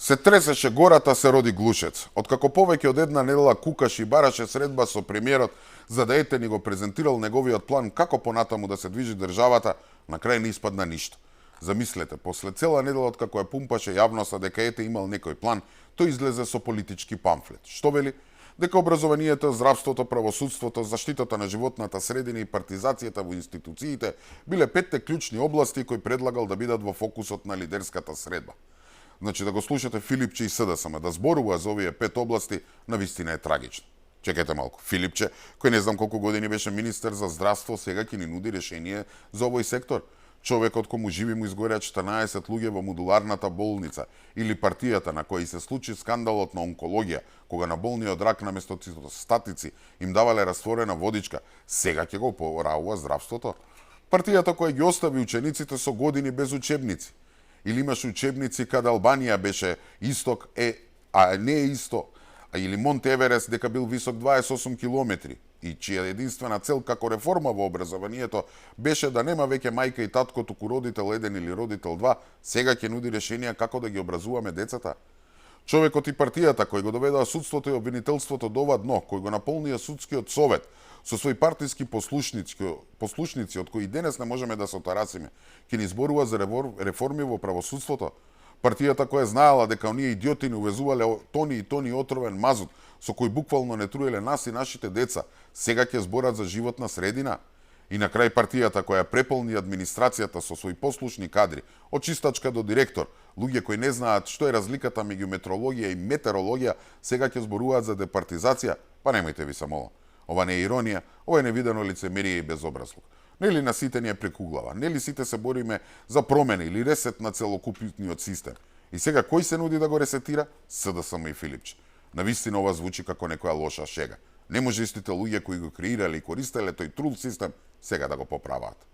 Се тресеше гората, се роди глушец. Откако повеќе од една недела кукаш и бараше средба со премиерот за да ете ни го презентирал неговиот план како понатаму да се движи државата, на крај не испадна ништо. Замислете, после цела недела откако ја пумпаше јавноста дека ете имал некој план, тој излезе со политички памфлет. Што вели? Дека образованието, здравството, правосудството, заштитата на животната средина и партизацијата во институциите биле петте клучни области кои предлагал да бидат во фокусот на лидерската средба. Значи да го слушате Филипче и СДСМ да зборува за овие пет области, навистина е трагично. Чекајте малку, Филипче, кој не знам колку години беше министер за здравство, сега ќе ни нуди решение за овој сектор. Човекот кому живи му изгореа 14 луѓе во модуларната болница, или партијата на која се случи скандалот на онкологија, кога на болни од рак наместо цитостатици им давале растворена водичка, сега ќе го поравува здравството. Партијата која ги остави учениците со години без учебници. Или имаш учебници каде Албанија беше исток, а не е исто, или Монт Еверест дека бил висок 28 километри, и чија единствена цел како реформа во образованието беше да нема веќе мајка и татко, туку родител 1 или родител 2, сега ќе нуди решенија како да ги образуваме децата. Човекот и партијата кој го доведоа судството и обвинителството до ова дно, кој го наполнија судскиот совет со своји партиски послушници од кои денес не можеме да се отарасиме, ќе ни зборува за реформи во правосудството. Партијата која знаела дека оние идиоти ни увезувале тони и тони отровен мазут, со кој буквално не труеле нас и нашите деца, сега ќе зборат за животна средина. И на крај партијата која преполни администрацијата со своји послушни кадри, од чистачка до директор, луѓе кои не знаат што е разликата меѓу метрологија и метеорологија, сега ќе зборуваат за департизација, па немојте ви се молам. Ова не е иронија, ова е невидено лицемерие и безобразлук. Нели на сите ни е прекуглава, нели сите се бориме за промена или ресет на целокупниот систем. И сега кој се нуди да го ресетира? СДСМ и Филипче. Навистина ова звучи како некоја лоша шега. Не може истите луѓе кои го креирале и користеле тој трул систем сега да го поправаат.